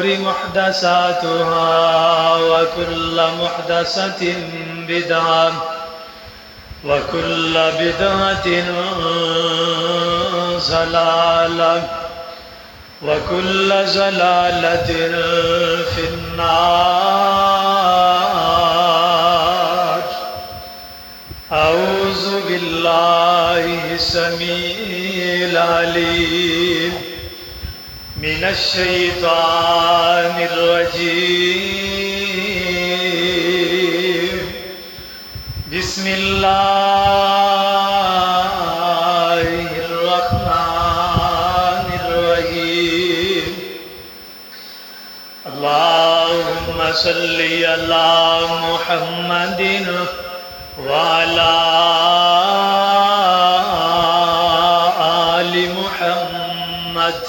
الأمور محدثاتها وكل محدثة بدعة وكل بدعة ضلالة وكل ضلالة في النار. أعوذ بالله السميع العليم من الشيطان الرجيم. بسم الله الرحمن الرحيم. اللهم صل على محمد وعلى آل محمد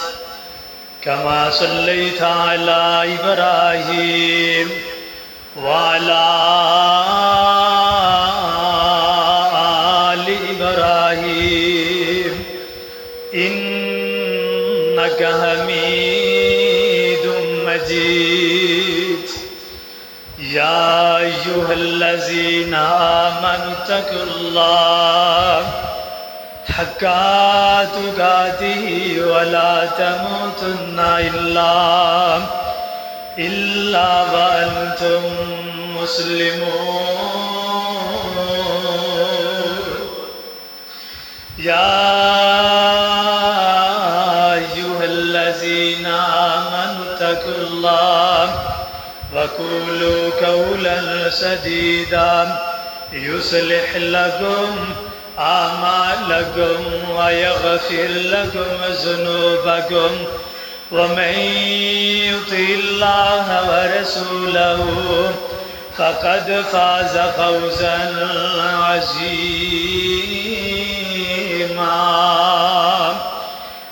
كما صليت على إبراهيم وعلى آل إبراهيم إنك حميد مجيد. يا أيها الذين آمنوا اتقوا الله حق تقاته ولا تموتن إلا وأنتم مسلمون. يا أيها الذين آمنوا اتقوا الله وقولوا قولا سديدا يصلح لكم أعمالكم ويغفر لكم ذنوبكم ومن يطع الله ورسوله فقد فاز فوزا عظيما.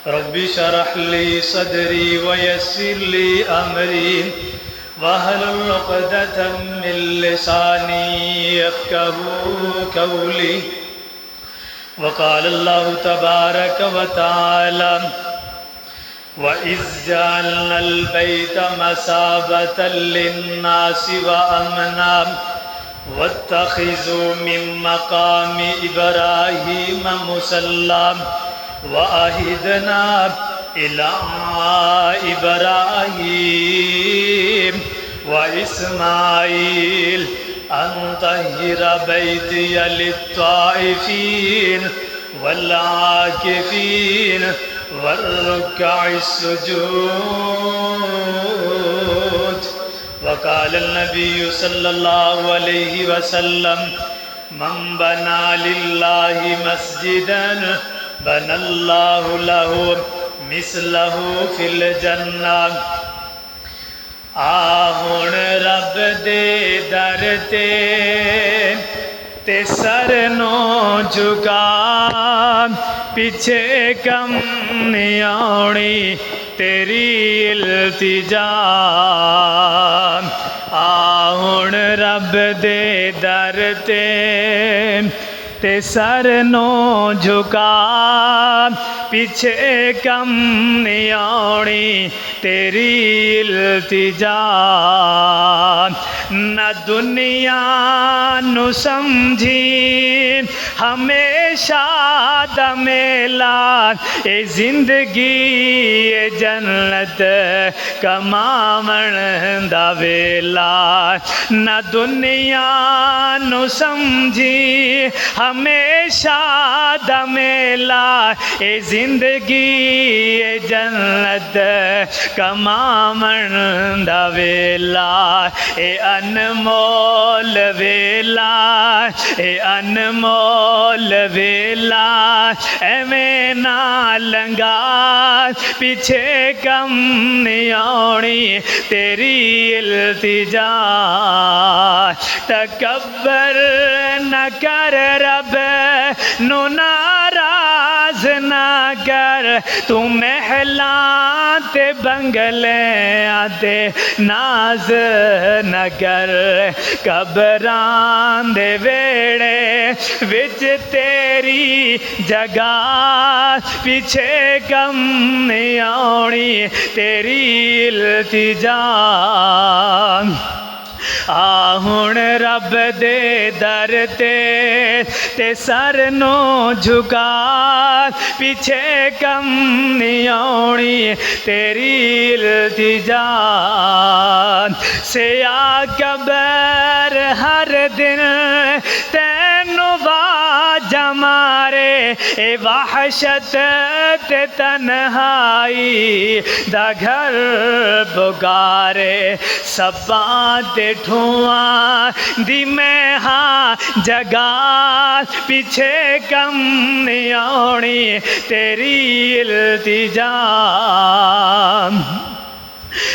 رب اشرح لي صدري ويسر لي أمري واحلل عقدة من لساني يفقهوا قولي. وقال الله تبارك وتعالى وَإِذْ جَعَلْنَا الْبَيْتَ مَثَابَةً لِلنَّاسِ وَأَمْنًا وَاتَّخِذُوا مِن مَّقَامِ إِبْرَاهِيمَ مُصَلًّى وَعَهِدْنَا إِلَىٰ إِبْرَاهِيمَ وَإِسْمَاعِيلَ أَن طَهِّرَ بَيْتِيَ لِلطَّائِفِينَ والعاكفين والركع السجود. وقال النبي صلى الله عليه وسلم من بنى لله مسجدا بنى الله له مثله في الجنة. آہن رب دے در تے سر نو جھکا پیچھے کم نہیں آنی تیری التجا. آہن رب دے در تے سر نو جھکا پیچھے کم نہیں آنی تیری التجا. نہ دنیا نو سمجھی ہمیشہ دا میلا اے زندگی اے جنت کماون دا ویلا. نہ دنیا نو سمجھی ہمیشہ دا میلا اے زندگی اے جنت کماون دا ویلا. اے انمول ویلا اے انمول ویلا ایویں نہ لنگا پیچھے کم نہیں آنی تیری التجا. تکبر نہ کر رب نو ناراض نہ کر تو محلاں تے بنگلیاں تے ناز نہ کر قبراں دے ویڑے وچ تیری جگہ پیچھے کم نہیں آنی تیری التجا ہن رب دے در تے سر نو جھکا پیچھے کم نہیں آنی تیری التجا سیاہ قبر ہر دن تینوں واجہ مارے اے وحشت تے تنہائی دا گھر پکارے سباں تے ٹھواں دی میں ہاں جگہ پیچھے کم نہیں آنی تیری التجا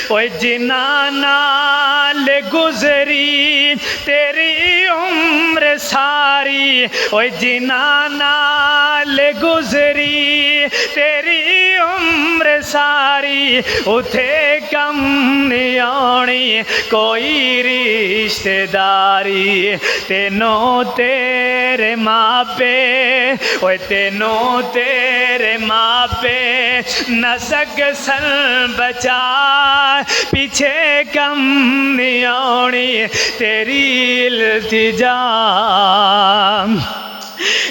اوے جنہاں نال گزری تیری عمر ساری اوے جنہاں نال گزری تیری عمر ساری اتھے کم نہیں آنی کوئی رشتہ داری تینوں تیرے ماں پے اوے تینوں تیرے ماں پے نہ سکسن بچا پیچھے کم نہیں آنی تیری التجا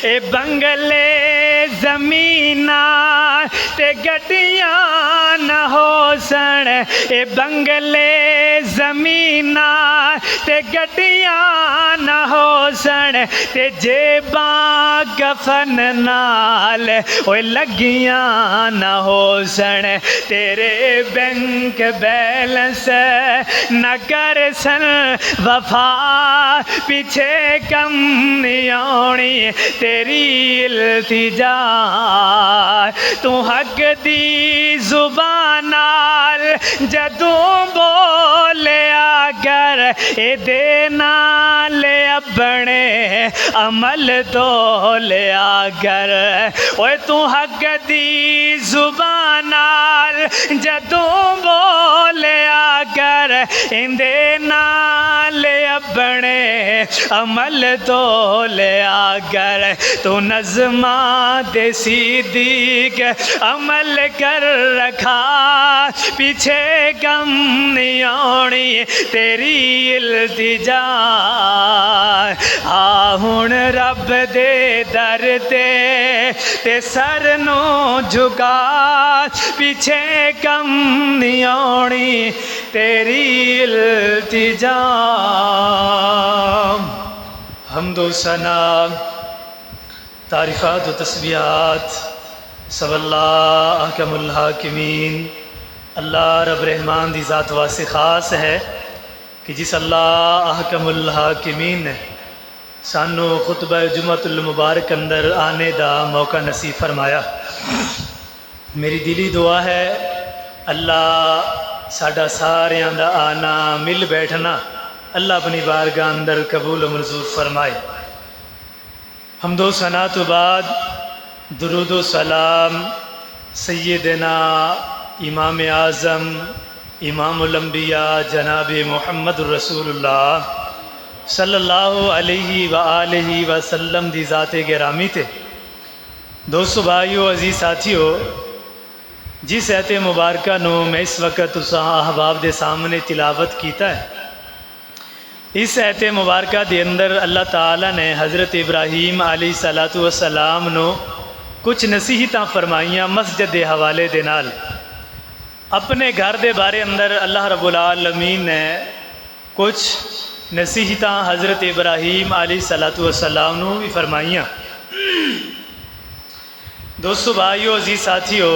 اے بنگلے زمیناں تے گڈیاں نہ ہو سن اے بنگلے زمیناں تے گڈیاں نہ ہو سن تے جیباں کفن نال اوے لگیاں نہ ہو سن تیرے بینک بیلنس نہ کر سن وفا پیچھے کم نہیں آنی تیری التجا تو حق دی زبان نال جدوں بولیا کر اے دے نال اپنے عمل تو لیا کر اوے تو حق دی زبان نال جدوں بولیا کر اندے نال اپنے عمل تو لیا کر تو نظماں دے صدیق عمل کر رکھا پیچھے کم نہیں آنی تیری التجا ہن رب دے در تے سر نو جھکا پیچھے کم نہیں آنی تیری التجا حمد و ثنا تعریفات و تسبیحات سب اللہ احکم الحاکمین اللہ رب رحمان دی ذات واسطے خاص ہے کہ جس اللہ احکم الحاکمین نے سانو خطبہ جمعۃ المبارک اندر آنے دا موقع نصیب فرمایا۔ میری دلی دعا ہے اللہ ساڈا ساریاں دا آنا مل بیٹھنا اللہ اپنی بارگاہ اندر قبول و منظور فرمائے۔ حمد و ثنا تو بعد درود و سلام سیدنا امام اعظم امام الانبیاء جناب محمد رسول اللہ صلی اللہ علیہ وآلہ وسلم دی ذات گرامی تے دوستو بھائیو عزیز ساتھیو جس ایت مبارکہ نو میں اس وقت تساں احباب دے سامنے تلاوت کیتا ہے، اس ایت مبارکہ دے اندر اللہ تعالیٰ نے حضرت ابراہیم علیہ السلام نو کچھ نصیحتاں فرمائیاں مسجد دے حوالے دے نال۔ اپنے گھر دے بارے اندر اللہ رب العالمین نے کچھ نصیحتاں حضرت ابراہیم علیہ السلام نو بھی فرمائیاں۔ دوستو بھائیو عزیز ساتھیو،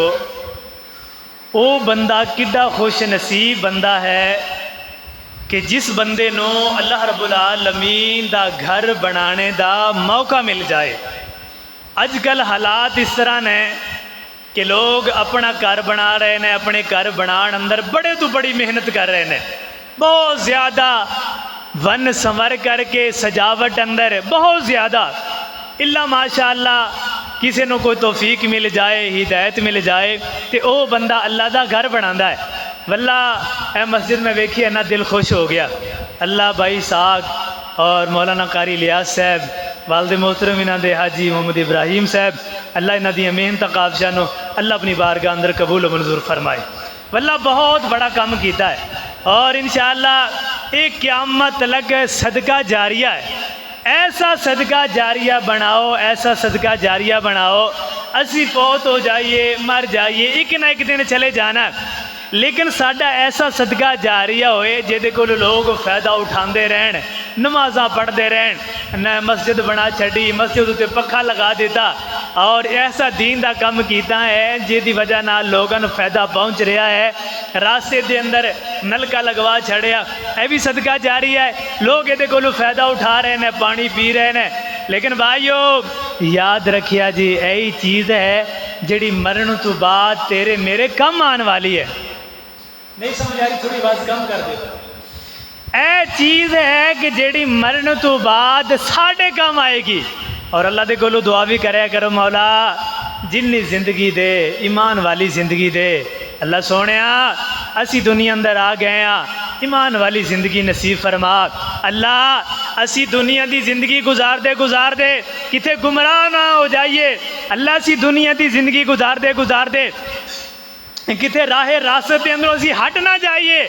او بندہ کڈا خوش نصیب بندہ ہے کہ جس بندے نو اللہ رب العالمین دا گھر بنانے دا موقع مل جائے۔ اج کل حالات اس طرح نے کہ لوگ اپنا گھر بنا رہے ہیں، اپنے گھر بنان اندر بڑے تو بڑی محنت کر رہے ہیں، بہت زیادہ ون سنور کر کے سجاوٹ اندر بہت زیادہ اللہ ماشاءاللہ کسی نو کوئی توفیق مل جائے ہدایت مل جائے تو وہ بندہ اللہ دا گھر بنا ہے۔ واللہ اے مسجد میں ویکھی ہے نا دل خوش ہو گیا۔ اللہ بھائی ساگ اور مولانا قاری الیاس صاحب، والد محترم انہاں دے حاجی محمد ابراہیم صاحب، اللہ انہاں دی محنت کافشاں نو اللہ اپنی بارگاہ اندر قبول و منظور فرمائے۔ واللہ بہت بڑا کام کیتا ہے اور انشاءاللہ ایک قیامت تک صدقہ جاریہ ہے۔ ایسا صدقہ جاریہ بناؤ، ایسا صدقہ جاریہ بناؤ، اسی فوت ہو جائیے مر جائیے ایک نہ ایک دن چلے جانا ہے، لیکن ساڈا ایسا صدقہ جاریہ ہوئے جہدے کول لوگ فائدہ اٹھاندے رہن، نمازاں پڑھتے رہن، نہ مسجد بنا چھڑی، مسجد تے پکھا لگا دیتا اور ایسا دین دا کم کیتا ہے جہدی وجہ نال لوگاں نوں فائدہ پہنچ رہا ہے۔ راستے دے اندر نلکا لگوا چھڑیا، اے بھی صدقہ جاریہ ہے، لوگ یہ کولو فائدہ اٹھا رہے ہیں، پانی پی رہے ہیں۔ لیکن بھائیو یاد رکھیا جی یہی چیز ہے جڑی مرن تو بعد تیرے میرے کم آن والی ہے۔ نہیں سمجھ آ رہی؟ تھوڑی آواز کم کر دے۔ اے چیز ہے کہ جیڑی مرن تو بعد ساڑھے کام آئے گی، اور اللہ دے کولو دعا بھی کرے کرو مولا جنی زندگی دے ایمان والی زندگی دے۔ اللہ سونیا اسی دنیا اندر آ گئے ہاں، ایمان والی زندگی نصیب فرما۔ اللہ اسی دنیا دی زندگی گزار دے کتے گمراہ نہ ہو جائیے۔ اللہ اسی دنیا دی زندگی گزار دے کتے راہ راست کے اندر اسی ہٹ نہ جائیے۔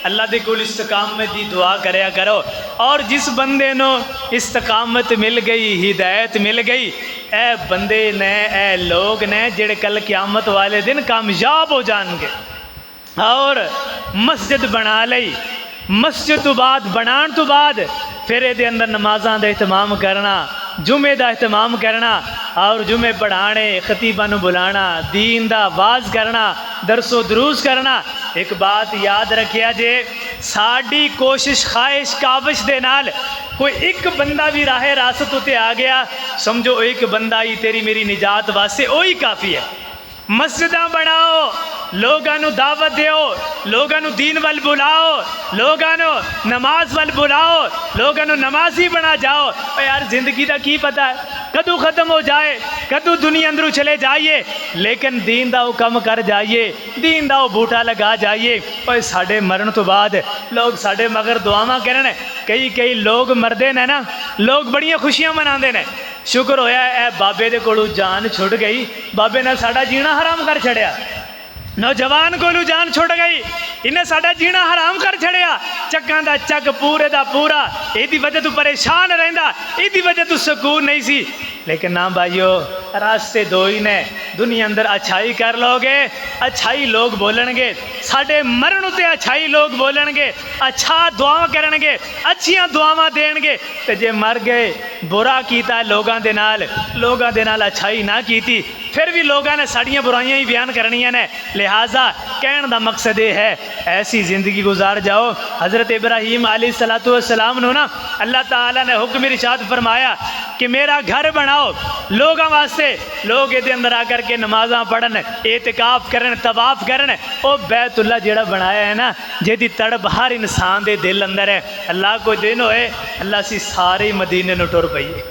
اللہ دے کول استقامت دی دعا کریا کرو، اور جس بندے نو استقامت مل گئی، ہدایت مل گئی، اے بندے نے اے لوگ نے جڑے کل قیامت والے دن کامیاب ہو جان گے۔ اور مسجد بنا لئی، مسجد تو بعد بنان تو بعد پھر یہ اندر نمازاں دا اہتمام کرنا، جمعے دا اہتمام کرنا، اور جمعے پڑھانے، خطیباں نو بلانا، دین دا واز کرنا، درس و دروس کرنا۔ ایک بات یاد رکھیا جے، ساڑی کوشش خواہش کاوش دے نال کوئی ایک بندہ بھی راہ راست تے آ گیا، سمجھو ایک بندہ ہی تیری میری نجات واسطے وہی کافی ہے۔ مسجداں بناؤ، لوگاں نو دعوت دیو، لوگاں نو دین وال بلاؤ، لوگاں نو نماز وال بلاؤ، لوگاں نو نمازی بنا جاؤ۔ اے یار زندگی دا کی پتہ ہے کدو ختم ہو جائے، کدو دنیا اندروں چلے جائیے، لیکن دین دا وہ کم کر جائیے، دین دا وہ بوٹا لگا جائیے۔ اور ساڑھے مرن تو بعد لوگ ساڑھے مگر دعاواں کرنے، کئی لوگ مردے نے نا، لوگ بڑیاں خوشیاں مناندے نے، شکر ہویا اے بابے دے کولو جان چھٹ گئی، بابے نے ساڑھا جینا حرام کر چھڑیا۔ نوجوان کولو جان چھٹ گئی، انہیں ساڑھا جینا حرام کر چھڑیا، چکاں دا چک پورے دا پورا، ایدی وجہ تو پریشان رہندا، ایدی وجہ تو سکون نہیں سی۔ لیکن نا بھائیو راستے دو ہی نے، دنیا اندر اچھائی کر لو گے اچھائی لوگ بولن گے، ساڑھے مرن تے اچھائی لوگ بولن گے، اچھا دعاواں کرن گے، اچھیاں دعاواں دین گے۔ تے جے مر گئے برا کیتا ہے لوگاں دے نال اچھائی نہ کیتی، پھر بھی لوگاں نے ساڑیاں برائیاں ہی بیان کرنیاں نے۔ لہٰذا کہن دا مقصد یہ ہے ایسی زندگی گزار جاؤ۔ حضرت ابراہیم علیہ السلام نے نا اللہ تعالیٰ نے حکم ارشاد فرمایا کہ میرا گھر بناؤ لوگاں واسطے، لوگ یہ اندر آ کر کے نمازاں پڑھن، اعتکاف کرن، طواف کرن۔ او بیت اللہ جڑا بنایا ہے نا، جہدی تڑپ ہر انسان دے دل اندر ہے، اللہ کو دن ہوئے اللہ سی سارے مدینے نو ٹر پئیے۔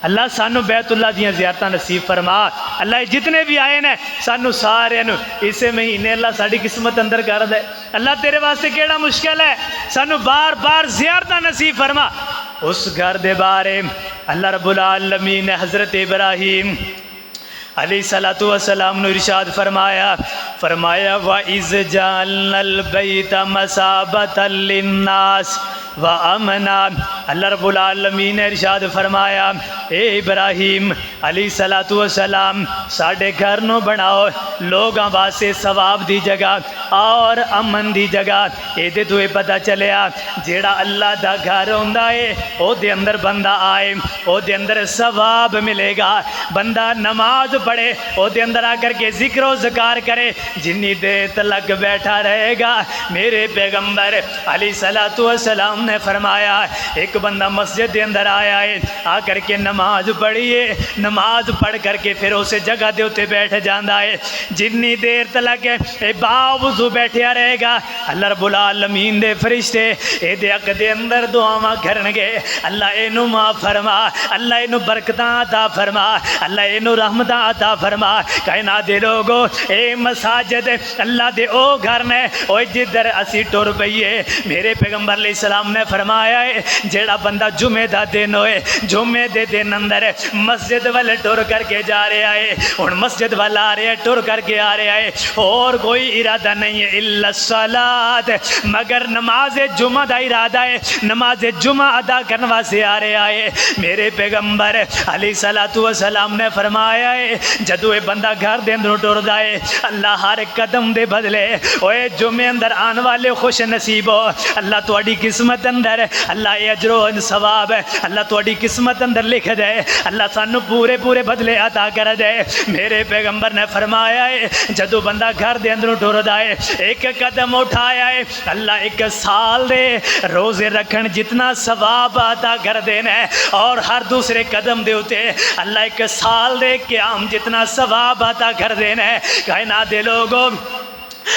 اللہ سانو بیت اللہ دیاں زیارتاں نصیب فرما۔ اللہ جتنے بھی آئے نے سانو سارے نو اسے مہینے اللہ ساری قسمت اندر کر دے۔ اللہ تیرے واسطے کیڑا مشکل ہے، سانو بار بار زیارتاں نصیب فرما۔ اس گھر دے بارے اللہ رب العالمین نے حضرت ابراہیم علیہ السلام نے ارشاد فرمایا وَإِذْ جَعَلْنَا الْبَيْتَ مَثَابَةً لِلنَّاسِ وَأَمْنًا۔ اللہ رب العالمین نے ارشاد فرمایا اے ابراہیم علیہ السلام ساڑھے گھر نو بناؤ لوگاں واسطے ثواب دی جگہ اور امن دی جگہ۔ یہ تو پتہ چلیا جیڑا اللہ دا گھر ہوندا ہے او دے اندر بندہ آئے او دے اندر ثواب ملے گا، بندہ نماز پڑھے او دے اندر آ کر کے ذکر و ذکار کرے، جنی دیر تلک بیٹھا رہے گا۔ میرے پیغمبر علیہ السلام السلام نے فرمایا ایک بندہ مسجد دے اندر آیا ہے، آ کر کے نماز پڑھی ہے، نماز پڑھ کر کے پھر اسے جگہ دے اتے بیٹھ جاندہ ہے، جتنی دیر تلک باوضو بیٹھیا رہے گا اللہ رب العالمین دے فرشتے اے دے حق دے اندر دعاواں کرنگے، اللہ اینو معاف فرما، اللہ اینو برکتاں عطا فرما، اللہ اینو رحمتاں عطا فرما۔ کائنات دے لوگو اے مساجد اللہ دے او گھر نے او جدھر اسی ٹر پئیے، میرے پیغمبر علیہ السلام نے فرمایا ہے جیڑا بندہ جمعہ دا دن ہوئے جمعہ دے دن اندر مسجد والے ٹر کر کے جا رہا ہے، اور مسجد والا آ رہا ہے ٹر کر کے آ رہا ہے، اور کوئی ارادہ نہیں ہے الا الصلاۃ، مگر نماز جمعہ دا ارادہ ہے، نماز جمعہ ادا کرنے واسطے آ رہا ہے۔ میرے پیغمبر علیہ السلام نے فرمایا ہے جدو اے بندہ گھر دے اندر ٹردا ہے اللہ ہر قدم دے بدلے اوے جمعے اندر آن والے خوش نصیب ہو، اللہ تواڈی قسمت اندر اللہ اے اجر و ثواب اللہ تواڈی قسمت اندر لکھ دے، اللہ سانو پورے پورے بدلے عطا کر دے۔ میرے پیغمبر نے فرمایا ہے جدو بندہ گھر دے اندر ٹردا ہے ایک قدم اٹھایا ہے اللہ ایک سال دے روزے رکھن جتنا ثواب عطا کر دینا ہے، اور ہر دوسرے قدم دے ہوتے اللہ ایک سال دے قیام جتنا ثواب عطا کر دینا ہے۔ کائنات دے لوگوں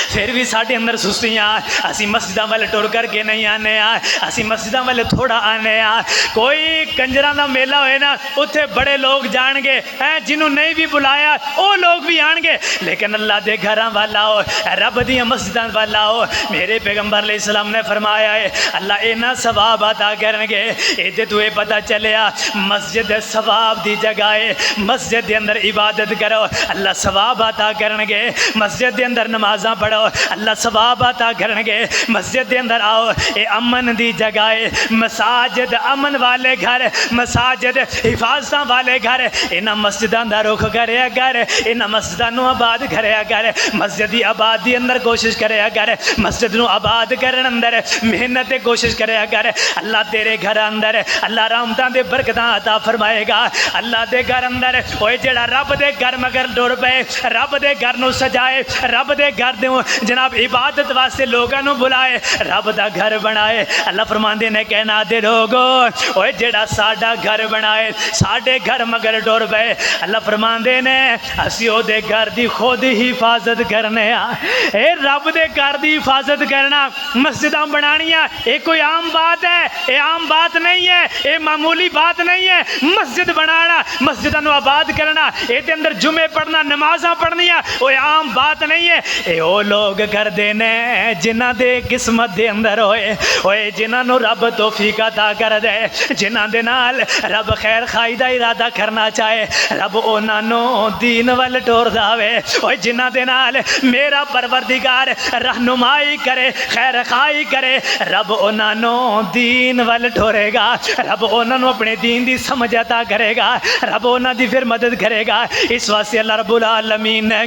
پھر بھی ساڑھے اندر سستیاں، اسی مسجدہ والے ٹور کر کے نہیں آنے ہیں، اسی مسجدہ والے تھوڑا آنے ہیں، کوئی کنجران دا میلہ ہوئے نا اتھے بڑے لوگ جان گے، جنہوں نہیں بھی بلایا وہ لوگ بھی آن گے، لیکن اللہ دے گھراں والا ہو رب دیاں مسجداں والا ہو۔ میرے پیغمبر علیہ السلام نے فرمایا ہے اللہ اینا ثواب عطا کرنگے، ایدے تو یہ پتہ چلیا مسجد ثواب دی جگہ ہے، مسجد دے اندر عبادت کرو اللہ ثواب عطا کرنگے، مسجد دے اندر نمازاں پڑھو اللہ ثواب عطا کرنگے، مسجد دے اندر آؤ اے امن دی جگہ ہے، مساجد امن والے گھر، مساجد حفاظتاں والے گھر، انہاں مسجداں دا رخ کریا کر، انہاں مسجداں نو آباد کریا کر، مسجدی آبادی اندر کوشش کریا کر، مسجد نو آباد کرن اندر محنت کوشش کریا کر، اللہ تیرے گھر اندر اللہ رحمتاں دے برکتاں عطا فرمائے گا۔ اللہ دے گھر اندر اوے جڑا رب دے گھر مگر ڈر پے، رب دے گھر نو سجائے، رب دے گھر دے جناب عبادت واسطے لوگاں نو بلائے، رب دا گھر بنائے، اللہ فرماندے نے کہنا دے لوگو اوے جڑا ساڈا گھر بنائے ساڈے گھر مگر ڈر پے، اللہ فرماندے نے اسی او دے گھر دی خود حفاظت کرنے آ۔ اے رب دے گھر دی حفاظت کرنا مسجداں بنانیاں اے کوئی عام بات ہے، اے عام بات نہیں ہے، اے معمولی بات نہیں ہے، مسجد بنانا مسجداں نو آباد کرنا اے دے اندر جمعے پڑھنا نمازاں پڑھنیاں او عام بات نہیں ہے، اے او لوگ کر دینے جنہ دے قسمت دے اندر ہوئے جنہ نو رب توفیق عطا کر دے، جنہ دے نال رب خیر خائی دا ارادہ کرنا چاہے رب اونا نو دین وال ٹور داوے، اوے جنہ دے نال میرا پروردگار رہنمائی کرے خیر خائی کرے رب اونا نو دین وال ٹورے گا، رب اونا نو اپنے دین دی سمجھ عطا کرے گا، رب اونا دی پھر مدد کرے گا۔ اس واسطے اللہ رب العالمین نے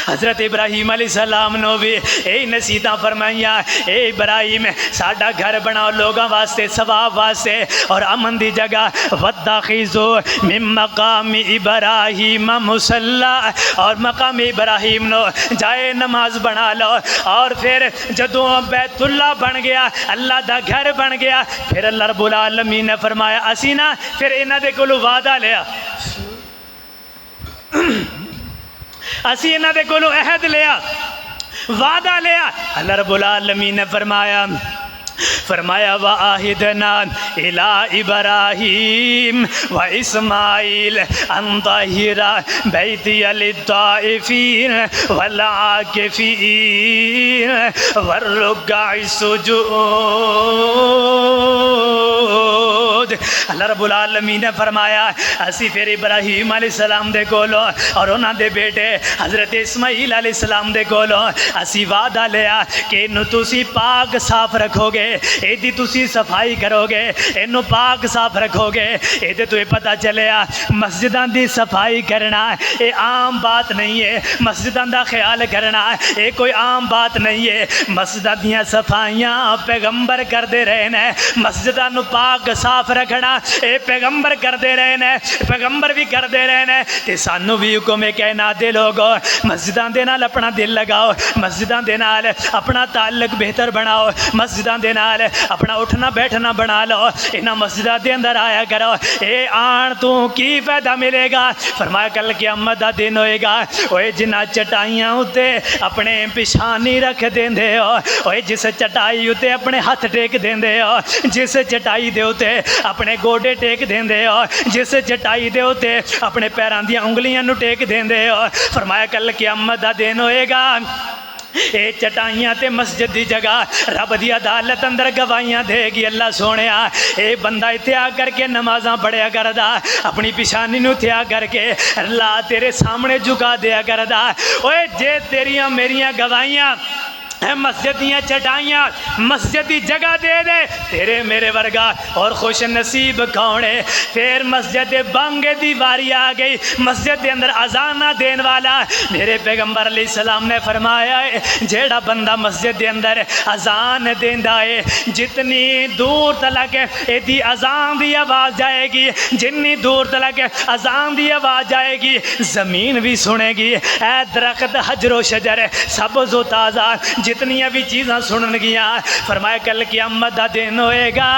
حضرت ابراہیم علیہ السلام نو بھی اے نصیحتاں فرمائیاں، اے ابراہیم ساڈا گھر بناؤ لوگاں واسطے ثواب واسطے اور امن دی جگہ، واتخذوا من مقام ابراہیم مصلی، اور مقام ابراہیم نو جائے نماز بنا لو، اور پھر جدوں بیت اللہ بن گیا اللہ دا گھر بن گیا پھر اللہ رب العالمین نے فرمایا اسی نا پھر انہاں دے کولوں وعدہ لیا، اسی انہاں دے کولوں عہد لیا وعدہ لیا، اللہ رب العالمین نے فرمایا وَآہدْنَا إِلَىٰ إِبْرَاهِيمَ وَإِسْمَاعِيلَ أَن طَهِّرَ بَيْتِيَ لِلطَّائِفِينَ وَالْعَاكِفِينَ وَالرُّكَّعِ السُّجُودِ۔ اللہ رب العالمین نے فرمایا اسی پھر ابراہیم علیہ السلام دے کولو اور انہاں دے بیٹے حضرت اسماعیل علیہ السلام دے کولو اسی وعدہ لیا کہ انہوں تسی پاک صاف رکھو گے، ایدی تسی صفائی کرو گے، انہوں پاک صاف رکھو گے، ایدے تو یہ پتہ چلیا مسجدان دی صفائی کرنا یہ عام بات نہیں ہے، مسجدان دا خیال کرنا یہ کوئی عام بات نہیں ہے، مسجدان دیاں صفائیاں پیغمبر کر دے رہے ہیں، مسجدان نو پاک صاف رکھ کھڑا اے پیغمبر کردے رہے نے پیغمبر بھی کردے رہے نے تے سانو بھی حکم ہے کائنات دے لوگو مسجداں دے نال اپنا دل لگاؤ مسجداں دے نال اپنا تعلق بہتر بناؤ مسجداں دے نال اپنا اٹھنا بیٹھنا بنا لو انہاں مسجداں دے اندر آیا کرو اے آن تو کی فائدہ ملے گا فرمایا کل قیامت دا دن ہوئے گا اوے جنہ چٹائیاں اتے اپنے پیشانی رکھ دیندے ہو اوے جس چٹائی اتے اپنے ہاتھ ٹیک دیندے ہو جس چٹائی دے اتے اپنے گوڈے ٹیک دیندے ہو جس چٹائی دے اتے اپنے پیراں دیاں انگلیاں نو ٹیک دیندے ہو فرمایا کل قیامت دا دن ہوئے گا اے چٹائیاں تے مسجد دی جگہ رب دی عدالت اندر گواہیاں دے گی اللہ سونیا اے بندہ ایتھے آ کر کے نمازاں پڑھیا کردا اپنی پیشانی نو تھیا کر کے اللہ تیرے سامنے جھکا دیا کردا اوے جے تیریاں میریاں گواہیاں مسجد دیاں چٹائیاں مسجد دی جگہ دے دے تیرے میرے ورگا اور خوش نصیب کون ہے پھر مسجد بانگے دی واری آ گئی مسجد دے اندر اذان دین والا میرے پیغمبر علیہ السلام نے فرمایا ہے جیڑا بندہ مسجد دے اندر اذان دیندا ہے جتنی دور تلک ایدی اذان دی آواز جائے گی جتنی دور تلک اذان دی آواز جائے گی زمین بھی سنے گی اے درخت حجر و شجر سبز و تازہ جتنیاں بھی چیزاں سنن گیاں فرمایا کل قیامت دا دن ہوئے گا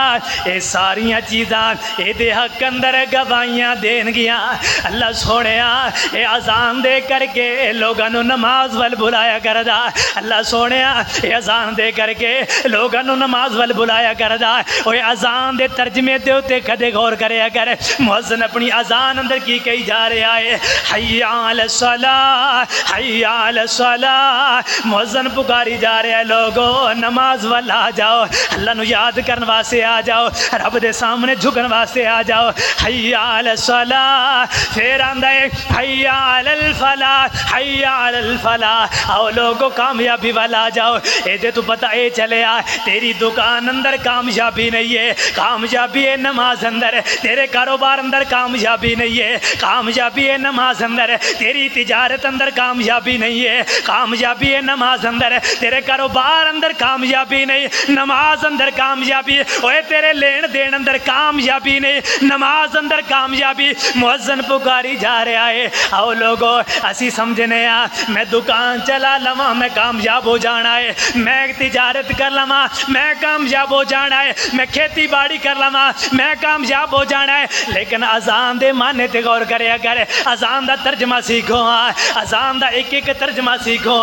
اے ساریاں چیزاں اے دے حق اندر گواہیاں دین گیاں اللہ سونیا اے اذان دے کر کے لوگاں نو نماز ول بلایا کردا اللہ سونیا اے اذان دے کر کے لوگاں نو نماز ول بلایا کردا اوے اذان دے ترجمے دے اوتے کدے غور کریا کر مؤذن اپنی اذان اندر کی کہی جا رہا ہے حی علی الصلاۃ حی علی الصلاۃ مؤذن پکاری جا رہے ہیں لوگو نماز والا آ جاؤ اللہ نو یاد کرن واسطے آ جاؤ رب دے سامنے جھکن واسطے آ جاؤ حی علی الصلاۃ پھر آندا ہے حی علی الفلاح حی علی الفلاح آؤ لوگو کامیابی والا آ جاؤ اے دے تو پتہ اے چلے آ تیری دکان اندر کامیابی نہیں ہے کامیابی ہے نماز اندر تیرے کاروبار اندر کامیابی نہیں ہے کامیابی ہے نماز اندر تیری تجارت اندر کامیابی نہیں ہے کامیابی ہے نماز اندر تیرے کاروبار اندر کامیابی نہیں نماز اندر کامیابی اوے تیرے لین دین اندر کامیابی نہیں نماز اندر کامیابی مؤذن پکاری جا رہا ہے آؤ لوگو اسی سمجھنے آ میں دکان چلا لواں میں کامیاب ہو جانا ہے میں تجارت کر لواں میں کامیاب ہو جانا ہے میں کھیتی باڑی کر لواں میں کامیاب ہو جانا ہے لیکن اذان دے معنی تے غور کریا کر اذان دا ترجمہ سیکھو اذان دا ایک ایک ترجمہ سیکھو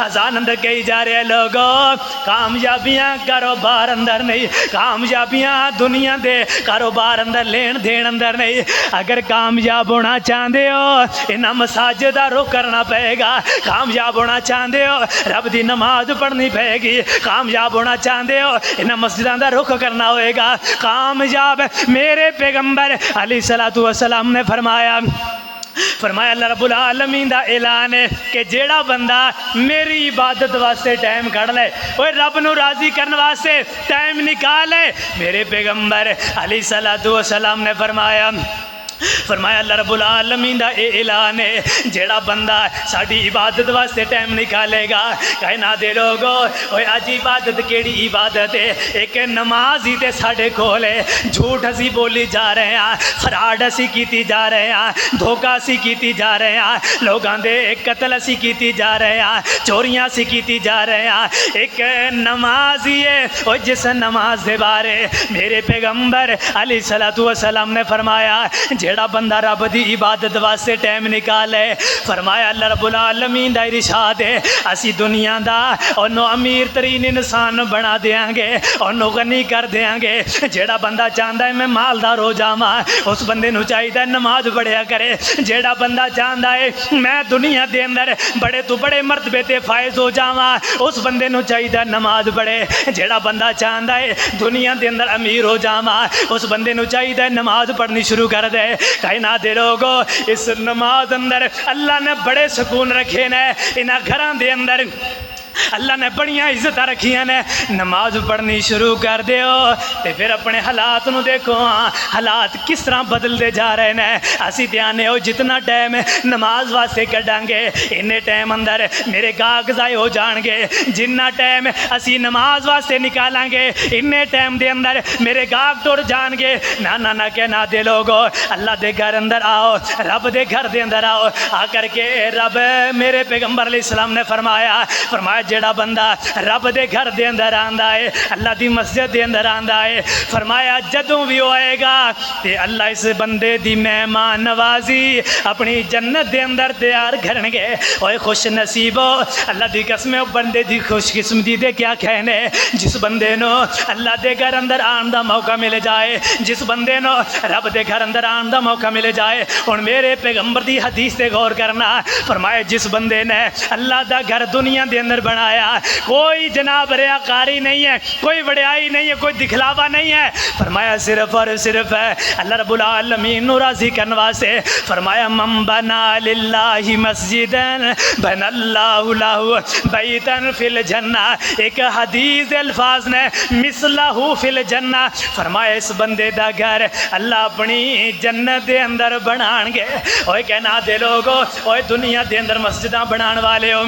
اذان اندر کہی جا رہے لوگوں کامیابیاں کاروبار اندر نہیں کامیابیاں دنیا دے کاروبار اندر لین دین اندر نہیں اگر کامیاب ہونا چاہتے ہو انہاں مساجد دا رخ کرنا پائے گا کامیاب ہونا چاہتے ہو رب دی نماز پڑھنی پائے گی کامیاب ہونا چاہتے ہو انہاں مسجداں دا رخ کرنا ہوئے گا کامیاب میرے پیغمبر علیہ الصلوۃ والسلام نے فرمایا اللہ رب العالمین دا اعلان ہے کہ جیڑا بندہ میری عبادت واسطے ٹائم کڑ لے وہ رب نو راضی کرنے واسطے ٹائم نکالے میرے پیغمبر علیہ الصلوۃ والسلام نے فرمایا اللہ رب العالمین دا اے اعلان ہے جیڑا بندہ ساڈی عبادت واسطے ٹائم نکالے گا کائنات دے لوگو اوے اج عبادت کیڑی عبادت ہے ایک نماز ہی تے ساڈے کول ہے جھوٹ اسی بولی جا رہے ہیں فراڈ اسی کیتی جا رہے ہیں دھوکا اسی کیتی جا رہے ہیں لوگاں دے قتل اسی کیتی جا رہے ہیں چوریاں اسی کیتی جا رہے ہیں ایک نماز ہی ہے اور جس نماز دے بارے میرے پیغمبر علیہ الصلوۃ والسلام نے فرمایا جیڑا بندہ رب دی عبادت واسطے ٹائم نکالے فرمایا اللہ رب العالمین دا ارشاد ہے اسی دنیا دا انہوں امیر ترین انسان بنا دیاں گے انہوں غنی کر دیاں گے جیڑا بندہ چاہتا ہے میں مالدار ہو جاواں اس بندے نو چاہیے نماز پڑھیا کرے جیڑا بندہ چاہتا ہے میں دنیا دے اندر بڑے تو بڑے مرتبے تے فائز ہو جاواں اس بندے نو چاہیے نماز پڑھے جیڑا بندہ چاہتا ہے دنیا دے اندر امیر ہو جاواں اس بندے نو چاہیے نماز پڑھنی شروع کر دے کائنات دے لوگو اس نماز اندر اللہ نے بڑے سکون رکھے نے انہاں گھراں دے اندر اللہ نے بڑیاں عزت رکھیاں نے، نماز پڑھنی شروع کر دیو تے پھر اپنے حالات نو دیکھو، حالات کس طرح بدلتے جا رہے ہیں۔ اسی دھیانے ہو جتنا ٹائم نماز واسطے کڈاں گے انے ٹائم اندر میرے گاہک ضائع ہو جان گے، جنہ ٹائم اسی نماز واسطے نکالاں گے انے ٹائم دے اندر میرے گاہک ٹر جان گے۔ نہ کہنا دے لوگو، اللہ دے گھر اندر آؤ، رب دے گھر دے اندر آؤ، آ کر کے رب میرے پیغمبر علیہ السلام نے فرمایا جڑا بندہ رب دے گھر دے اندر آندا ہے، اللہ دی مسجد دے اندر آندا ہے، فرمایا جدوں بھی ہوئے گا تے اللہ اس بندے دی مہمان نوازی اپنی جنت دے اندر تیار کرن گے۔ اوے خوش نصیبو، اللہ دی قسم ہے، بندے دی خوش قسمتی دے کیا کہنے، جس بندے نو اللہ دے گھر اندر آن دا موقع مل جائے، جس بندے نو رب دے گھر اندر آن دا موقع مل جائے۔ اور میرے پیغمبر دی حدیث تے غور کرنا، فرمایا جس بندے نے اللہ دا گھر دنیا دے اندر بنایا، کوئی جناب ریاکاری نہیں ہے، کوئی وڈیائی نہیں ہے، کوئی دکھلاوا نہیں ہے، فرمایا صرف اور صرف ہے اللہ رب العالمین نو راضی کرنے واسطے، فرمایا من بنا للہ مسجدن بن اللہ لہ بیتن فی الجنہ، ایک حدیث الفاظ نے مثلہ فی الجنہ، فرمایا اس بندے دا گھر اللہ اپنی جنت دے اندر بنان گے۔ اوے کہنا دے لوگو، اوے دنیا دے اندر مسجداں بنان والے ہو،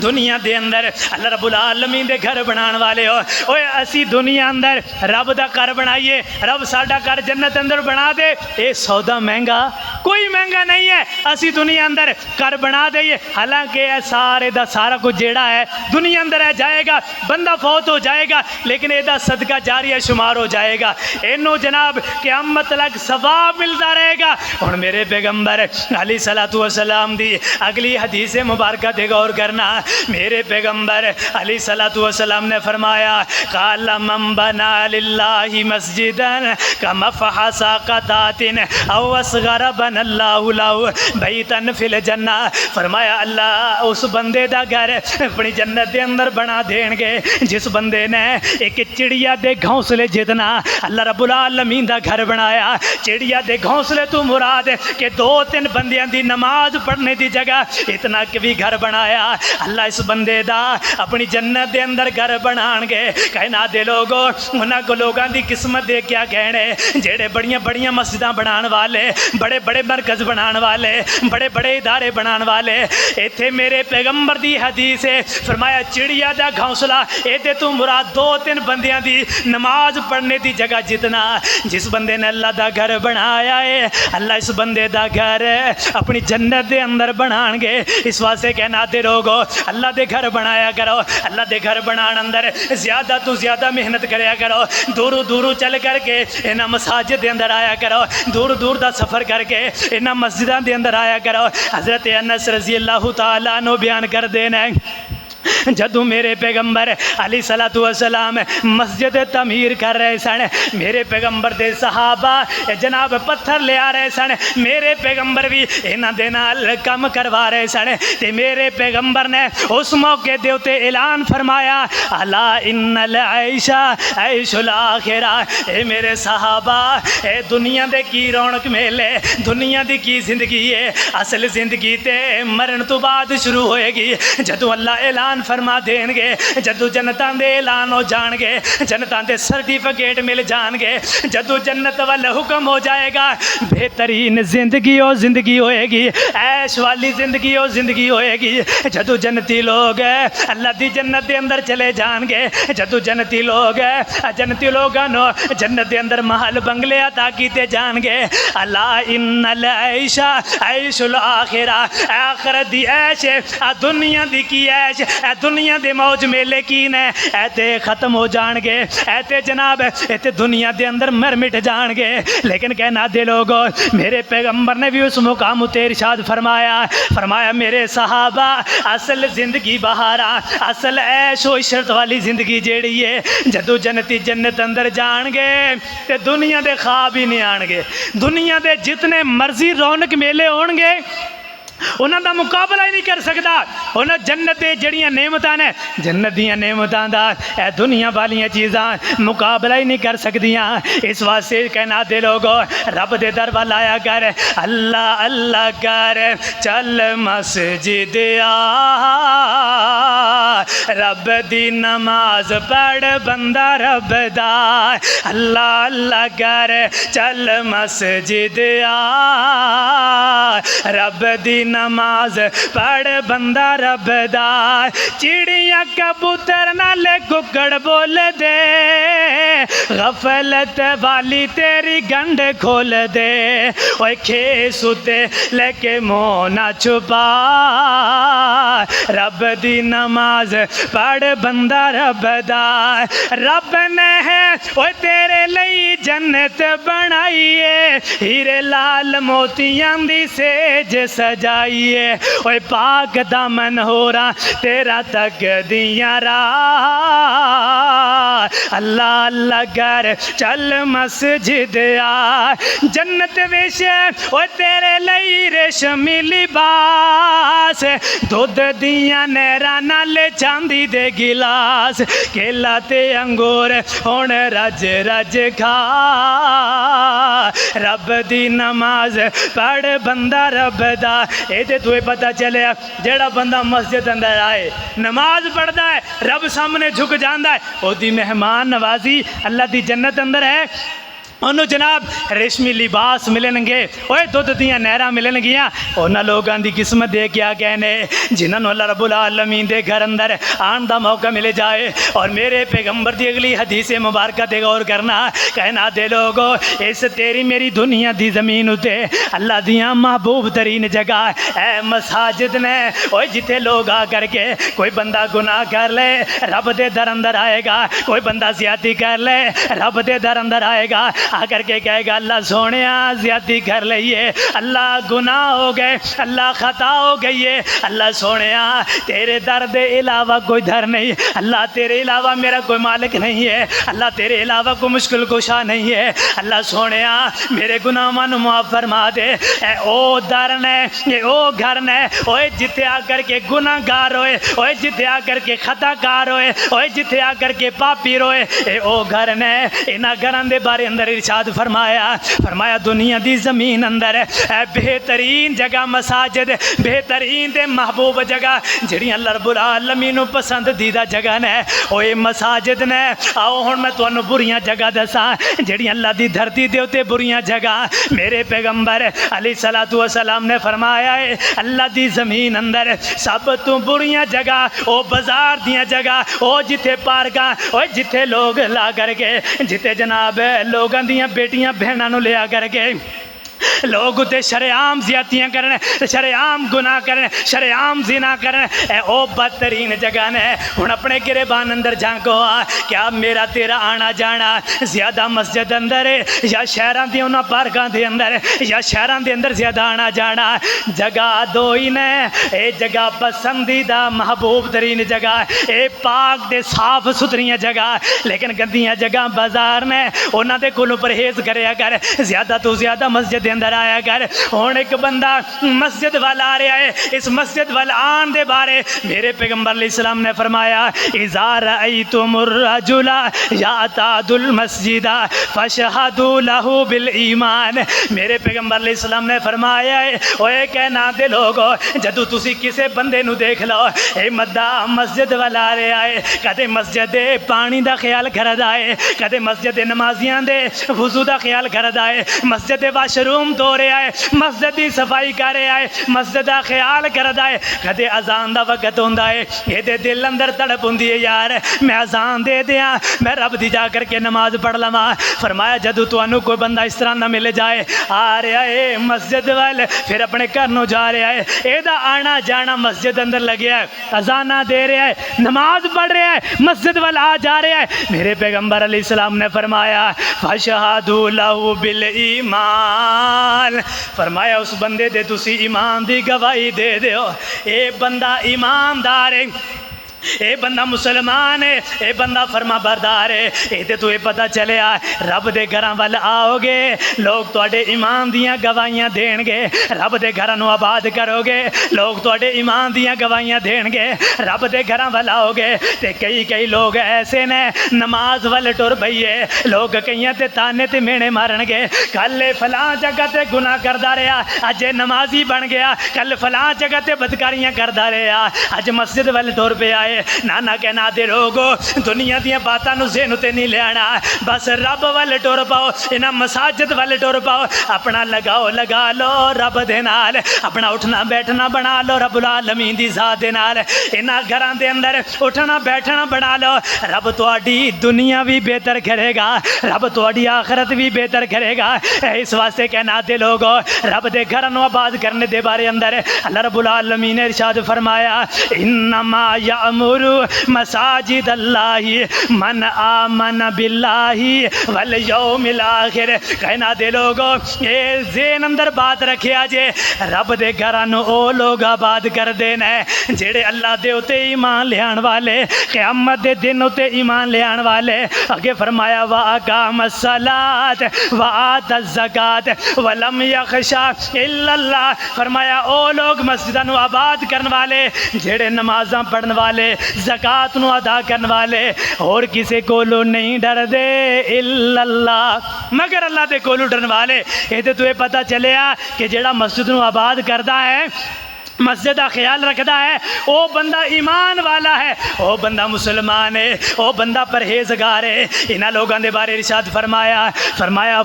دنیا دے اندر اللہ رب العالمین دے گھر بنان والے ہو، اوے اسی دنیا اندر رب دا گھر بنائیے، رب ساڈا گھر جنت اندر بنا دے، اے سودا مہنگا کوئی مہنگا نہیں ہے، اسی دنیا اندر گھر بنا دئیے، حالانکہ اے سارے دا سارا کچھ جیڑا ہے دنیا اندر ہے جائے گا، بندہ فوت ہو جائے گا، لیکن اے دا صدقہ جاریہ شمار ہو جائے گا، اینو جناب قیامت تک ثواب ملتا رہے گا۔ اور میرے پیغمبر علیہ الصلوۃ والسلام دی اگلی حدیث مبارکہ تے غور کرنا، میرے پیغمبر علیہ الصلوۃ والسلام نے فرمایا قال من بنا للہ مسجدا کمفحص ساقطات او اصغر بن اللہ لہ بیتا فی الجنہ، فرمایا اللہ اس بندے دا گھر اپنی جنت دے اندر بنا دین گے جس بندے نے ایک چڑیا دے گھونسلے جتنا اللہ رب العالمین دا گھر بنایا۔ چڑیا دے گھونسلے تو مراد کہ 2-3 بندیاں دی نماز پڑھنے دی جگہ اتنا بھی گھر بنایا، اللہ اس بندے دا اپنی جنت دے اندر گھر بنان گے۔ کہنا دے لوگو، انہاں کو لوگاں دی قسمت دے کیا کہنے جیڑے بڑیاں بڑیاں مسجداں بنان والے، بڑے بڑے مرکز بنان والے، بڑے بڑے ادارے بنان والے، ایتھے میرے پیغمبر دی حدیث ہے، فرمایا چڑیا دا گھونسلہ ایتھے تو مراد 2-3 بندیاں دی نماز پڑھنے دی جگہ جتنا جس بندے نے اللہ دا گھر بنایا ہے، اللہ اس بندے دا گھر اپنی جنت دے اندر بنان گے۔ اس واسطے کہنا دے لوگو، اللہ دے گھر بنایا کرو، اللہ دے گھر بنان اندر زیادہ تو زیادہ محنت کریا کرو، دورو دورو چل کر کے انہاں مساجد دے اندر آیا کرو، دور دور دا سفر کر کے انہاں مسجداں دے اندر آیا کرو۔ حضرت انس رضی اللہ تعالیٰ عنہ بیان کر دینا جدوں میرے پیغمبر علیہ الصلوۃ والسلام مسجد تعمیر کر رہے سن، میرے پیغمبر دے صحابہ جناب پتھر لے آ رہے سن، میرے پیغمبر بھی انہاں دے نال کم کروا رہے سن، تے میرے پیغمبر نے اس موقع دے اوتے اعلان فرمایا الا ان العیش عیش الاخرہ، اے میرے صحابہ اے دنیا دے کی رونق میلے، دنیا دی کی زندگی ہے، اصل زندگی تے مرن تو بعد شروع ہوئے گی۔ جدوں اللہ اعلان فرما دین گے، جدو جنتاں دے اعلان ہو جان گے، جنتاں دے سرٹیفکیٹ مل جان گے، جدو جنت والا حکم ہو جائے گا، بہترین زندگی ہو زندگی ہوئے گی، عیش والی زندگی ہو زندگی ہوئے گی۔ جدو جنتی لوگ اللہ دی جنت دے اندر چلے جان گے، جدو جنتی لوگ جنتی لوگاں نو جنت دے اندر محل بنگلے عطا کیتے جان گے، الا ان العیش عیش الاخرہ، آخرت دی عیش دنیا دی کی عیش، دنیا دے موج میلے کی نے ایتے ختم ہو جان گے، ایتے جناب ایتے دنیا دے اندر مر مٹ جان گے۔ لیکن کہنا دے لوگو، میرے پیغمبر نے بھی اس مقام تے ارشاد فرمایا میرے صحابہ اصل زندگی بہارا، اصل عیش و عشرت والی زندگی جیڑی ہے جدو جنتی جنت اندر جان گے تے دنیا دے خواب ہی نہیں آن گے، دنیا دے جتنے مرضی رونق میلے ہون گے انہوں دا مقابلہ ہی نہیں کر سکتا. انہوں جنت دے جڑیاں نعمتاں نے جنت دیاں نعمتاں دا اے دنیا والیاں چیزاں مقابلہ ہی نہیں کر سکدیاں. اس واسطے کہنا دے لوگو رب دے در وال آیا کر, اللہ اللہ کر, چل مسجد آ, رب دی نماز پڑھ بندہ رب دا. اللہ اللہ کر, چل مسجد آ, رب دی نماز پڑھ بندہ رب دا. چڑیاں کبوتر نال ککڑ بول دے, غفلت والی تیری گنڈ کھول دے. اوے کھے ستے لے کے منہ نہ چھپا, رب دی نماز پڑھ بندہ رب دا. رب نے اوے تیرے لئی جنت بنائیے, ہیرے لال موتیاں دی سیج سجائیے. اوے پاک دامن ہو رہا تیرا تک دیاں راہ, اللہ اللہ کر چل مسجد آ. جنت ویش اوے تیرے لئی ریشمی لباس, دودھ دیاں نہراں نال چاندی دے گلاس. کیلا تے انگور ہن رج رج کھا, رب دی نماز پڑھ بندہ رب دا. اے تے توے پتہ چلیا جیڑا بندہ مسجد اندر آئے نماز پڑھدا ہے رب سامنے جھک جاندا ہے, او دی مہمان نوازی اللہ دی جنت اندر ہے. انہوں جناب ریشمی لباس ملن گے, اوے دودھ دیاں نہراں ملن گیاں. انہاں لوگاں دی قسمت دے کیا کہنے جنہاں نو اللہ رب العالمین دے گھر اندر آن دا موقع ملے جائے. اور میرے پیغمبر دی اگلی حدیث مبارکہ تے غور کرنا, کہنا دے لوگو اس تیری میری دنیا دی زمین اتے اللہ دیاں محبوب ترین جگہ اے مساجد نے. اوے جتے لوگ آ کر کے کوئی بندہ گناہ کر لے رب دے در اندر آئے گا, کوئی بندہ زیادتی کر لے رب دے در اندر آئے گا, آ کر کے کہے گا اللہ سونیا زیادتی کر لئیے, اللہ گناہ ہو گئے, اللہ خطا ہو گئی ہے, اللہ سونیا تیرے در دے علاوہ کوئی در نہیں, اللہ تیرے علاوہ میرا کوئی مالک نہیں ہے, اللہ تیرے علاوہ کوئی مشکل کشا نہیں ہے, اللہ سونیا میرے گناہ من معاف فرما دے. اے او در نے, یہ او گھر نے, اوے جتے آ کر کے گناہ گار ہوئے, اوے جتے آ کر کے خطا کار ہوئے, اوے جتے آ کر کے پاپی روئے, اے او گھر نے. انہاں گھران دے بارے اندر ارشاد فرمایا دنیا دی زمین اندر بہترین جگہ مساجد, بہترین تے محبوب جگہ جڑی اللہ رب العالمین پسند دیدہ جگہ نے اوے مساجد نے. آؤ ہن میں تانوں بریاں جگہ دساں جڑی اللہ دی دھرتی دے اوتے بریاں جگہ. میرے پیغمبر علیہ الصلوۃ والسلام نے فرمایا ہے اللہ دی زمین اندر سب تو بریاں جگہ او بازار دیاں جگہ, او جتھے پارکاں, او جتھے لوگ لا کر کے جتھے جناب لوگاں دیاں بیٹیاں بہناں نو لیا کر کے لوگ تے شریعام زیادتیاں کرنے, شریعام گناہ کرنے, شریعام زنا کرنے, اے او بدترین جگہ نے. ہن اپنے گریبان اندر جھانکو کیا میرا تیرا آنا جانا زیادہ مسجد اندر ہے یا شہراں دی انہاں پارکاں دے اندر یا شہراں دے اندر زیادہ آنا جانا؟ جگہ دو ہی نے, اے جگہ پسندیدہ محبوب ترین جگہ, اے پاک دے صاف ستھریاں جگہ, لیکن گندیاں جگہ بازار نے انہاں دے کولوں پرہیز کریا کر, زیادہ تو زیادہ مسجد دے اندر آیا کر. ہن ایک بندہ مسجد والا آ رہا ہے, اس مسجد والا آن دے بارے میرے پیغمبر علیہ السلام نے فرمایا اذا رأیتم الرجل یعتاد المسجد فاشہدوا لہ بالایمان. میرے پیغمبر علیہ السلام نے فرمایا ہے اوے کہنا دے لوگو جدو تسی کسے بندے نو دیکھ لو اے مدہ مسجد والا آ رہا ہے, کدے مسجد دے پانی دا خیال کردا ہے, کدے مسجد نمازیاں دے وضو دا خیال کردا ہے, مسجد واش روم دھو رہا ہے, مسجد دی صفائی کر رہا ہے, مسجد دا خیال کردا ہے, کدے اذان دا وقت ہوندا ہے یہ دے دل اندر تڑپ ہوندی ہے یار میں اذان دے دیاں میں رب دی جا کر کے نماز پڑھ لواں. فرمایا جدو تانوں کوئی بندہ اس طرح نہ مل جائے آ رہا ہے مسجد وال پھر اپنے گھر نو جا رہا ہے, اے دا آنا جانا مسجد اندر لگیا ہے, اذاناں دے رہا ہے, نماز پڑھ رہا ہے, مسجد وال آ جا رہا ہے, میرے پیغمبر علیہ السلام نے فرمایا فاشہدوا لہ بالایمان. فرمایا اس بندے دے تسی ایمان دی گواہی دے دیو, اے بندہ ایماندار ہے, اے بندہ مسلمان ہے، اے بندہ فرما بردار ہے، اے تے تو یہ پتہ چلیا رب دے گھراں ول آؤ گے لوگ تواڈے ایمان دیاں گواہیاں دین گے، رب دے گھراں نو آباد کرو گے لوگ تواڈے ایمان دیاں گواہیاں دین گے، رب دے گھراں ول آؤ گے تے کئی لوگ ایسے نے نماز ول ٹر پئیے، لوگ کئیاں تے تانے تے مینے مارن گے، کل فلاں جگہ تے گناہ کردا رہیا اج نمازی بن گیا، کل فلاں جگہ تے بدکاریاں کردا رہیا اج مسجد ول ٹر پیا ہے۔ نانا کہنا دے لوگو دنیا دیاں باتاں نو ذہن تے نہیں لیانا، بس رب ول ٹر پاؤ، انہاں مساجد ول ٹر پاؤ، اپنا لگا لو رب دے نال، اپنا اٹھنا بیٹھنا بنا لو رب العالمین دی ذات دے نال، انہاں گھراں دے اندر اٹھنا بیٹھنا بنا لو، رب تواڈی دنیا بھی بہتر کرے گا، رب تواڈی آخرت بھی بہتر کرے گا۔ اس واسطے کہنا دے لوگو رب دے گھر نو آباد کرنے دے بارے اندر اللہ رب العالمین نے ارشاد فرمایا انما یامر مساجد اللہ من آمن باللہ والیوم الاخر۔ کہنا دے لوگو اے ذہن اندر بات رکھیا جے رب دے گھراں نو او لوگ آباد کر دینا جڑے اللہ دے اتے ایمان لے آن والے، قیامت دے دن اتے ایمان لے آن والے۔ اگے فرمایا وَأَقَامَ الصَّلَاةَ وَآتَى الزَّكَاةَ وَلَمْ يَخْشَ إِلَّا اللَّهَ۔ فرمایا او لوگ مسجداں نو آباد کرن والے جڑے نمازاں پڑھن والے، زکات نو ادا کرن والے، اور کسے کولو نہیں ڈر دے الا اللہ، مگر اللہ دے کولو ڈرن والے۔ اے تے تو پتہ چلیا کہ جڑا مسجد نو آباد کردا ہے، مسجد کا خیال رکھتا ہے، او بندہ ایمان والا ہے، او بندہ مسلمان ہے، او بندہ پرہیزگار ہے۔ انہاں لوگاں دے بارے ارشاد فرمایا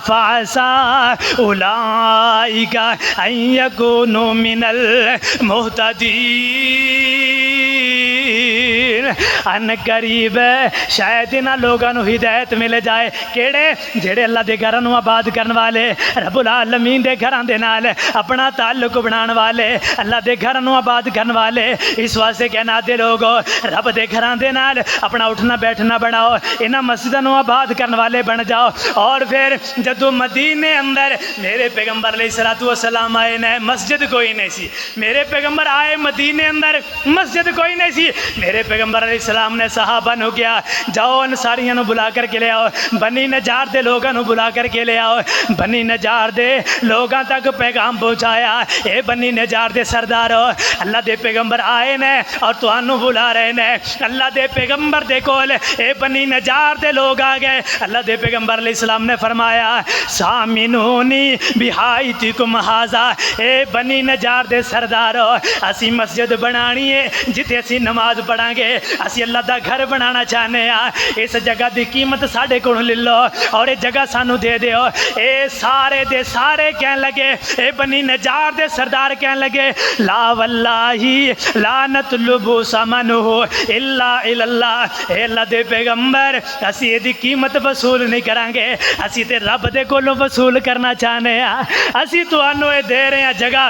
فَعَسَىٰ أُولَٰئِكَ أَن يَكُونُوا مِنَ الْمُهْتَدِينَ۔ ان قریب شاید انہاں لوگاں نو ہدایت مل جائے، کیڑے جڑے اللہ دے گھراں نو آباد کرن والے، رب العالمین دے گھراں دے نال اپنا تعلق بنان والے، اللہ دے گھر نو آباد کرن والے۔ اس واسطے کہنا دے لوگو رب دے گھراں دے نال اپنا اٹھنا بیٹھنا بناؤ، انہاں مسجداں نو آباد کرن والے بن جاؤ۔ اور پھر جدو مدینے اندر میرے پیغمبر علیہ الصلوۃ والسلام آئے نے، مسجد کوئی نہیں سی، میرے پیغمبر آئے مدینے اندر مسجد کوئی نہیں سی، میرے پیغمبر علیہ السلام نے صحابہ نو کیا جاؤ انصاریاں نو بلا کر کے لے آؤ، بنی نجار دے لوگاں نو بلا کر کے لے آؤ، بنی نجار دے لوگاں تک پیغام پہنچایا، اے بنی نجار دے سردارو اللہ دے پیغمبر آئے نے اور تانوں بلا رہے نے، اللہ دے پیغمبر دے کول اے بنی نجار دے لوگ آ گئے۔ اللہ دے پیغمبر علیہ السلام نے فرمایا سامنونی بہایتکم ھذا، اے بنی نجار دے سردارو اسی مسجد بنانی ہے جتے اسی نماز پڑھاں گے، اسی اللہ دا گھر بنانا چاہنے ہاں، اس جگہ دی قیمت ساڈے کول لے لو اور اے جگہ سانو دے دیو۔ اے سارے دے سارے کہن لگے، اے بنی نجار دے سردار کہن لگے لا واللہ لا نطلب ثمنہ الا الی اللہ، اے اللہ دے پیغمبر اسی دی قیمت وصول نہیں کریں گے، اسی تے رب دے کولوں وصول کرنا چاہنے ہاں، اسی تانوں اے دے رہے ہیں جگہ،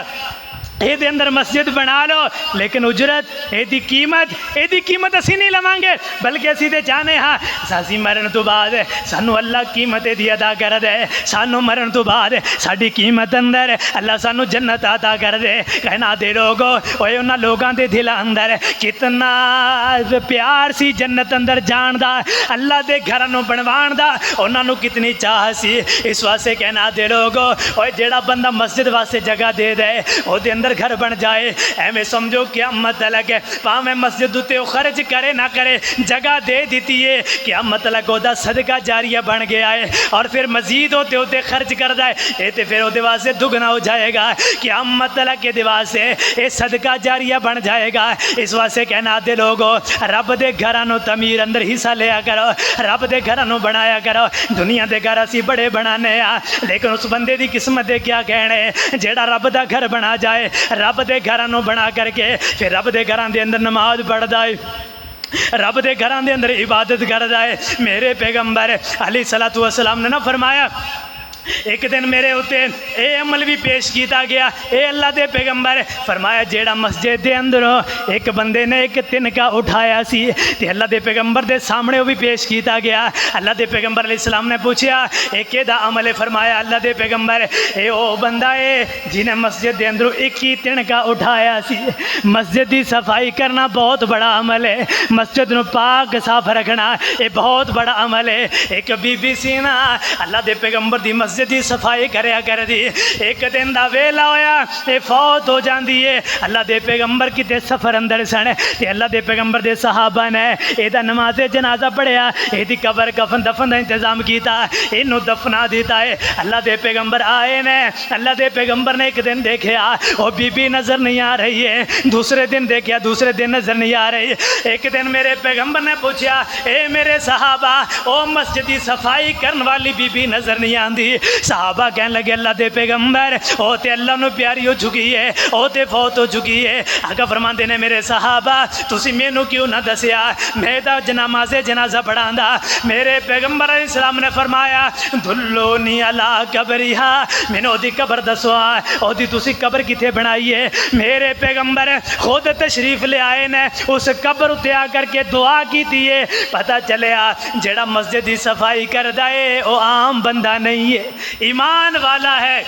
اے دے اندر مسجد بنا لو، لیکن اجرت اے دی قیمت اسی نہیں لواں گے، بلکہ اسی تے چاہنے ہاں اسی مرن تو بعد سانو اللہ قیمت دی ادا کر دے، سانو مرن تو بعد ساڈی قیمت اندر اللہ سانو جنت عطا کر دے۔ کہنا دے لوگو اوے انہاں لوگاں دے دل اندر کتنا پیار سی جنت اندر جان دا، اللہ دے گھراں نو بنوان دا انہاں نو کتنی چاہ سی۔ اس واسطے کہنا دے لوگو اوے جیڑا بندہ مسجد واسطے جگہ دے دے او دے اندر گھر بن جائے، ایویں سمجھو قیامت لگے پاویں مسجد تے خرچ کرے نہ کرے جگہ دے دیتی ہے، قیامت لگ دا صدقہ جاریہ بن گیا ہے، اور پھر مزید ہوتے خرچ کردا ہے اے تے پھر دے واسطے دگنا ہو جائے گا، قیامت لگ کے دے واسطے اے صدقہ جاریہ بن جائے گا۔ اس واسطے کہنا دے لوگو رب دے گھراں نو تعمیر اندر حصہ لیا کرو، رب دے گھراں نو بنایا کرو۔ دنیا دے گھر اسی بڑے بنانے ہاں، لیکن اس بندے دی قسمت دے کیا کہنے جیڑا رب دا گھر بنا جائے، رب دے گھراں نو بنا کر کے پھر رب دے گھراں دے اندر نماز پڑھدا ہے، رب دے گھراں دے اندر عبادت کردا ہے۔ میرے پیغمبر علیہ الصلوۃ والسلام نے نہ فرمایا ایک دن میرے ہوتے اے عمل بھی پیش کیتا گیا، اے اللہ دے پیغمبر فرمایا جیڑا مسجد دے اندروں ایک بندے نے ایک تنکا اٹھایا سی تے اللہ دے پیغمبر دے سامنے وہ بھی پیش کیتا گیا۔ اللہ دے پیغمبر علیہ السلام نے پوچھا اے کیدا عمل ہے؟ فرمایا اللہ دے پیغمبر اے او بندہ ہے جنہیں مسجد دے اندروں ایک ہی تنکا اٹھایا سی۔ مسجد دی صفائی کرنا بہت بڑا عمل ہے، مسجد نو پاک صاف رکھنا یہ بہت بڑا عمل ہے۔ ایک بی بی سی نا اللہ دے پیغمبر دی مسجد دی صفائی کریا کر دی، ایک دن دا ویلا ہویا اے فوت ہو جاندی ہے۔ اللہ دے پیغمبر کتے سفر اندر سن تے اللہ دے پیغمبر دے صحابہ نے اے دا نماز جنازہ پڑھیا، اے دی قبر کفن دفن دا انتظام کیتا، اینو دفنا دیتا ہے۔ اللہ دے پیغمبر آئے نے، اللہ دے پیغمبر نے ایک دن دیکھیا وہ بی بی نظر نہیں آ رہی ہے، دوسرے دن دیکھیا دوسرے دن نظر نہیں آ رہی ہے۔ ایک دن میرے پیغمبر نے پوچھا اے میرے صحابہ او مسجد دی صفائی کرن والی بی بی نظر نہیں آندی؟ صحابہ کہنے لگے اللہ دے پیغمبر او تے اللہ نو پیاری ہو چکی ہے، او تے فوت ہو چکی ہے۔ آقا فرماندے نے میرے صحابہ تسی مینوں کیوں نہ دسیا، میں تا نماز جنازہ پڑھاندا۔ میرے پیغمبر علیہ السلام نے فرمایا دلونی علی قبرہا، مینوں دی قبر دسو، او دی تسی قبر کتے بنائی ہے؟ میرے پیغمبر خود تشریف لے آئے نے، اس قبر اتے آ کر کے دعا کی تھی ہے۔ پتہ چلیا جڑا مسجد دی صفائی کردا ہے او عام بندہ نہیں ہے، ایمان والا ہے،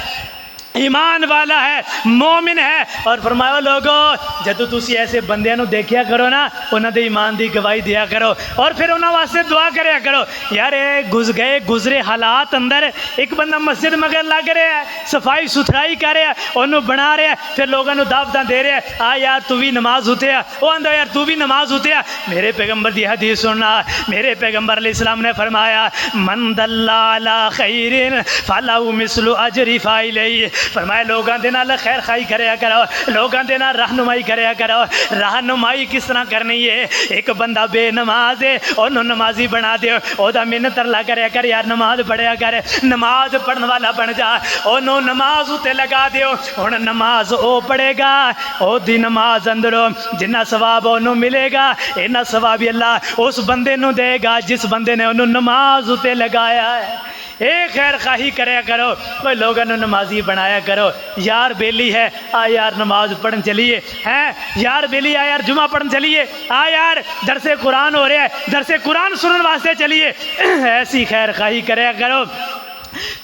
ایمان والا ہے، مومن ہے۔ اور فرمایا لوگوں جدو تسی ایسے بندیاں نو دیکھیا کرو نا انہاں دے ایمان دی گواہی دیا کرو اور پھر انہاں واسطے دعا کریا کرو۔ یار گزرے حالات اندر ایک بندہ مسجد مگر لگ رہا ہے، صفائی ستھرائی کر رہا ہے، انہوں بنا رہا ہے، پھر لوگوں نے دعوتاں دے رہا ہے آ یار تو بھی نماز ہوتے وہ آندا یار تو بھی نماز ہوتے۔ میرے پیغمبر دی حدیث سننا، میرے پیغمبر علیہ السلام نے فرمایا من دل علی خیر فلہ مثل اجر فاعلہ، فرمایا لوگاں دے نال خیر خائی کریا کرو، لوگاں دے نال رہنمائی کریا کرو۔ رہنمائی کس طرح کرنی ہے؟ ایک بندہ بے نماز ہے انہوں نمازی بنا دیو، او دا منت اللہ کریا کر یار نماز پڑھیا کر، نماز پڑھن والا بن جا، انہوں نماز اتے لگا دیو، ہن نماز او پڑھے گا، او دی نماز اندروں جنہ ثواب انہوں ملے گا اینا ثواب اللہ اس بندے نو دے گا جس بندے نے انہوں نماز اتے لگایا ہے۔ اے خیر خواہی کریا کرو، کوئی لوگوں نے نمازی بنایا کرو۔ یار بیلی ہے آ یار نماز پڑھن چلیے، ہیں یار بیلی آ یار جمعہ پڑھن چلیے، آ یار درس قرآن ہو رہا ہے درس قرآن سنن واسطے چلیے، ایسی خیر خواہی کریا کرو۔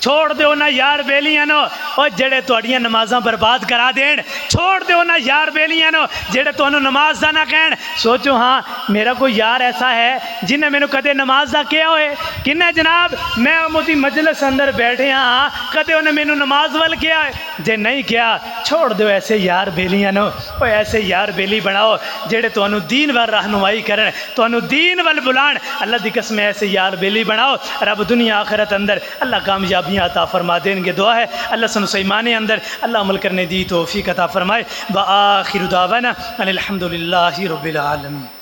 چھوڑ دیو نا یار بیلیاں نو او جڑے تواڈیاں نمازاں برباد کرا دین، چھوڑ دیو نا یار بیلیاں نو جڑے تانوں نماز دا نہ کہن۔ سوچو ہاں میرا کوئی یار ایسا ہے جنہیں مینوں کدے نماز دا کیا ہوئے؟ کنے جناب میں موتی مجلس اندر بیٹھے ہاں کدے انہیں مینوں نماز ول کیا ہے؟ جے نہیں کیا چھوڑ دیو ایسے یار بیلیاں نو، او ایسے یار بیلی بناؤ جڑے تانوں دین ول رہنمائی کرن، تانوں دین ول بلان۔ اللہ دی قسم ایسے یار بیلی بناؤ، رب دنیا آخرت اندر اللہ کامیابیاں عطا فرما دیں گے۔ دعا ہے اللہ سن سیمانے اندر اللہ عمل کرنے دی توفیق عطا فرمائے۔ وآخر دعوانا ان الحمدللہ رب العالمین۔